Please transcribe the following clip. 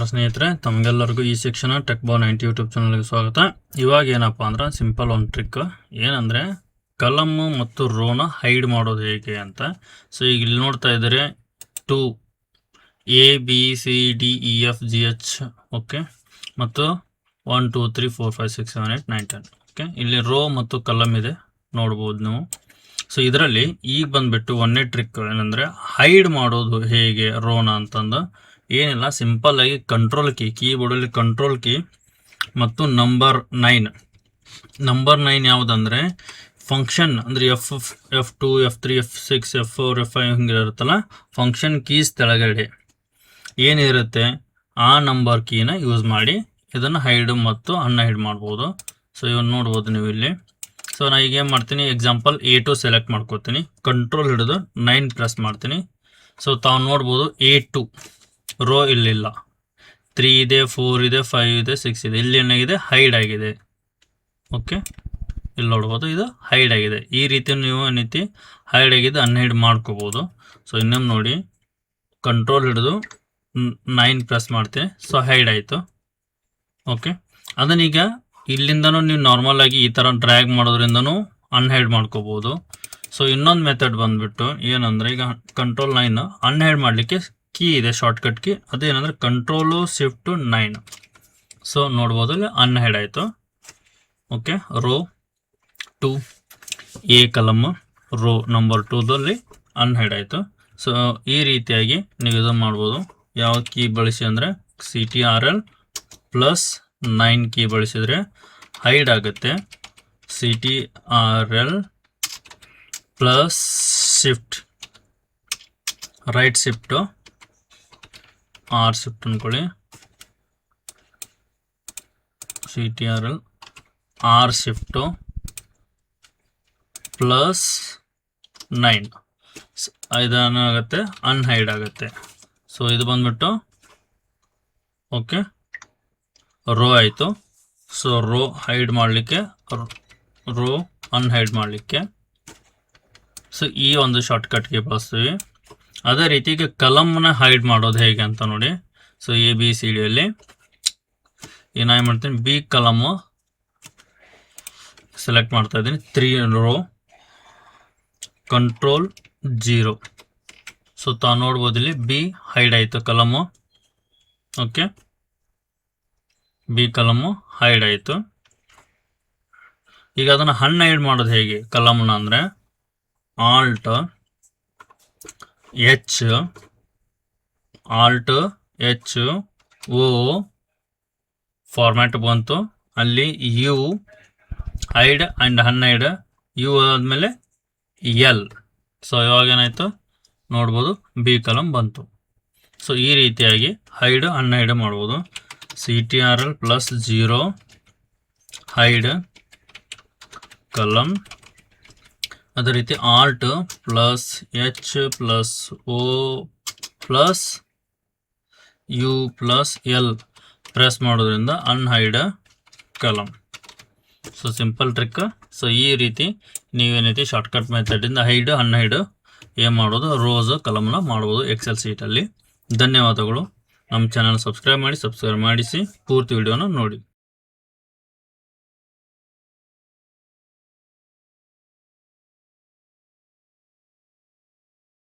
ನಮಸ್ಕಾರ ಸ್ನೇಹಿತರೆ, ತಮಗೆಲ್ಲರಿಗೂ ಈ ಶಿಕ್ಷಣ ಟೆಕ್ಬಾ 90 ಯೂಟ್ಯೂಬ್ ಚಾನಲ್ಗೆ ಸ್ವಾಗತ. ಇವಾಗ ಏನಪ್ಪ ಅಂದ್ರೆ ಸಿಂಪಲ್ ಒಂದು ಟ್ರಿಕ್ ಏನಂದರೆ ಕಲಮ್ ಮತ್ತು ರೋನ ಹೈಡ್ ಮಾಡೋದು ಹೇಗೆ ಅಂತ. ಸೊ ಈಗ ಇಲ್ಲಿ ನೋಡ್ತಾ ಇದ್ದಾರೆ 2 ABCDEFGH ಓಕೆ, ಮತ್ತು 1 2 3 4 5 6 7 8 9 10 ಓಕೆ. ಇಲ್ಲಿ ರೋ ಮತ್ತು ಕಲಮ್ ಇದೆ ನೋಡ್ಬೋದು ನೀವು. ಸೊ ಇದರಲ್ಲಿ ಈಗ ಬಂದ್ಬಿಟ್ಟು ಒಂದೇ ಟ್ರಿಕ್ ಏನಂದರೆ ಹೈಡ್ ಮಾಡೋದು ಹೇಗೆ ರೋನ ಅಂತಂದು. ಏನಿಲ್ಲ, ಸಿಂಪಲ್ ಆಗಿ ಕಂಟ್ರೋಲ್ ಕೀಬೋರ್ಡಲ್ಲಿ ಕಂಟ್ರೋಲ್ ಕೀ ಮತ್ತು ನಂಬರ್ 9 ಯಾವುದಂದರೆ ಫಂಕ್ಷನ್ ಅಂದರೆ F2 F3 F6 F4 F5 ಹಿಂಗಿರುತ್ತಲ್ಲ, function keys ತೆಳಗಡೆ ಏನಿರುತ್ತೆ ಆ ನಂಬರ್ ಕೀನ ಯೂಸ್ ಮಾಡಿ ಇದನ್ನು ಹೈಡ್ ಮತ್ತು ಅನ್ಹೈಡ್ ಮಾಡ್ಬೋದು. ಸೊ ಇವನ್ನ ನೋಡ್ಬೋದು ನೀವು ಇಲ್ಲಿ. ಸೊ ನಾನು ಈಗ ಏನು ಮಾಡ್ತೀನಿ, ಎಕ್ಸಾಂಪಲ್ A2 ಸೆಲೆಕ್ಟ್ ಮಾಡ್ಕೋತೀನಿ, ಕಂಟ್ರೋಲ್ ಹಿಡಿದು 9 ಪ್ರೆಸ್ ಮಾಡ್ತೀನಿ. ಸೊ ತಾವು ನೋಡ್ಬೋದು A2 ರೋ ಇಲ್ಲಿಲ್ಲ, 3 ಇದೆ, 4 ಇದೆ, 5 ಇದೆ, 6 ಇದೆ. ಇಲ್ಲಿ ಏನಾಗಿದೆ, ಹೈಡ್ ಆಗಿದೆ. ಓಕೆ, ಇಲ್ಲಿ ನೋಡ್ಬೋದು ಇದು ಹೈಡ್ ಆಗಿದೆ. ಈ ರೀತಿ ನೀವು ಏನೈತಿ ಹೈಡ್ ಆಗಿದೆ ಅನ್ಹೈಡ್ ಮಾಡ್ಕೋಬೋದು. ಸೊ ಇನ್ನೊಮ್ಮೆ ನೋಡಿ, ಕಂಟ್ರೋಲ್ ಹಿಡಿದು 9 ಪ್ರೆಸ್ ಮಾಡ್ತೀನಿ. ಸೊ ಹೈಡ್ ಆಯಿತು. ಓಕೆ, ಅದನ್ನೀಗ ಇಲ್ಲಿಂದನೂ ನೀವು ನಾರ್ಮಲ್ ಆಗಿ ಈ ಥರ ಡ್ರ್ಯಾಗ್ ಮಾಡೋದ್ರಿಂದನೂ ಅನ್ಹೈಡ್ ಮಾಡ್ಕೋಬೋದು. ಸೊ ಇನ್ನೊಂದು ಮೆಥಡ್ ಬಂದುಬಿಟ್ಟು ಏನಂದರೆ, ಈಗ ಕಂಟ್ರೋಲ್ 9 ಅನ್ಹೈಡ್ ಮಾಡಲಿಕ್ಕೆ ಕೀ ಇದೆ, ಶಾರ್ಟ್ಕಟ್ ಕೀ. ಅದೇನಂದರೆ ಕಂಟ್ರೋಲು ಶಿಫ್ಟು 9. ಸೊ ನೋಡ್ಬೋದು ಇಲ್ಲಿ ಅನ್ಹೈಡ್ ಆಯಿತು. Okay, row 2 A column row number 2ದಲ್ಲಿ ಅನ್ಹೈಡ್ ಆಯಿತು. ಸೊ ಈ ರೀತಿಯಾಗಿ ನೀವು ಇದು ಮಾಡ್ಬೋದು. ಯಾವ ಕೀ ಬಳಸಿ ಅಂದರೆ CTRL+9 ಕೀ ಬಳಸಿದರೆ ಹೈಡ್ ಆಗುತ್ತೆ. CTRL+ shift right shift R shift ಅಂದ್ಕೊಳ್ಳಿ, CTRL R ಶಿಫ್ಟು +9 ಇದೇನಾಗುತ್ತೆ, ಅನ್ಹೈಡ್ ಆಗುತ್ತೆ. ಸೊ ಇದು ಬಂದ್ಬಿಟ್ಟು ಓಕೆ ರೋ ಆಯಿತು. ಸೊ ರೋ ಹೈಡ್ ಮಾಡಲಿಕ್ಕೆ, ರೋ ಅನ್ಹೈಡ್ ಮಾಡಲಿಕ್ಕೆ ಸೊ ಈ ಒಂದು ಶಾರ್ಟ್ಕಟ್ಗೆ ಬಳಸ್ತೀವಿ. ಅದೇ ರೀತಿ ಈಗ ಕಲಮ್ನ ಹೈಡ್ ಮಾಡೋದು ಹೇಗೆ ಅಂತ ನೋಡಿ. ಸೊ ABCDಯಲ್ಲಿ ಏನಾಗಿ ಮಾಡ್ತೀನಿ, B ಕಲಮು ಸೆಲೆಕ್ಟ್ ಮಾಡ್ತಾ ಇದ್ದೀನಿ, 3 ರೋ, ಕಂಟ್ರೋಲ್ 0. ಸೊ ತಾವು ನೋಡ್ಬೋದು ಇಲ್ಲಿ B ಹೈಡ್ ಆಯಿತು ಕಲಮು. ಓಕೆ, B ಕಲಮು ಹೈಡ್ ಆಯಿತು. ಈಗ ಅದನ್ನು ಅನ್ಹೈಡ್ ಮಾಡೋದು ಹೇಗೆ ಕಲಮ್ನ ಅಂದರೆ Alt H O ಫಾರ್ಮ್ಯಾಟ್ ಬಂತು. ಅಲ್ಲಿ U hide and unhide, U ಆದಮೇಲೆ L. ಸೊ ಇವಾಗ ಏನಾಯಿತು ನೋಡ್ಬೋದು, B ಕಲಮ್ ಬಂತು. ಸೊ ಈ ರೀತಿಯಾಗಿ ಹೈಡ್ ಅನ್ಹೈಡ್ ಮಾಡ್ಬೋದು. CTRL+0 ಹೈಡ್ ಕಲಮ್. ಅದೇ ರೀತಿ Alt+H+O+U+L ಪ್ರೆಸ್ ಮಾಡೋದ್ರಿಂದ unhide column. So simple trick. So ಈ ರೀತಿ ನೀವೇನೈತಿ ಶಾರ್ಟ್ಕಟ್ ಮೆಥಡಿಂದ ಹೈಡ್ ಅನ್ಹೈಡ್ ಏನು ಮಾಡೋದು, ರೋಸ್ ಕಲಮ್ನ ಮಾಡ್ಬೋದು ಎಕ್ಸೆಲ್ ಶೀಟಲ್ಲಿ. ಧನ್ಯವಾದಗಳು. ನಮ್ಮ ಚಾನಲ್ ಸಬ್ಸ್ಕ್ರೈಬ್ ಮಾಡಿಸಿ ಪೂರ್ತಿ ವಿಡಿಯೋನ ನೋಡಿ.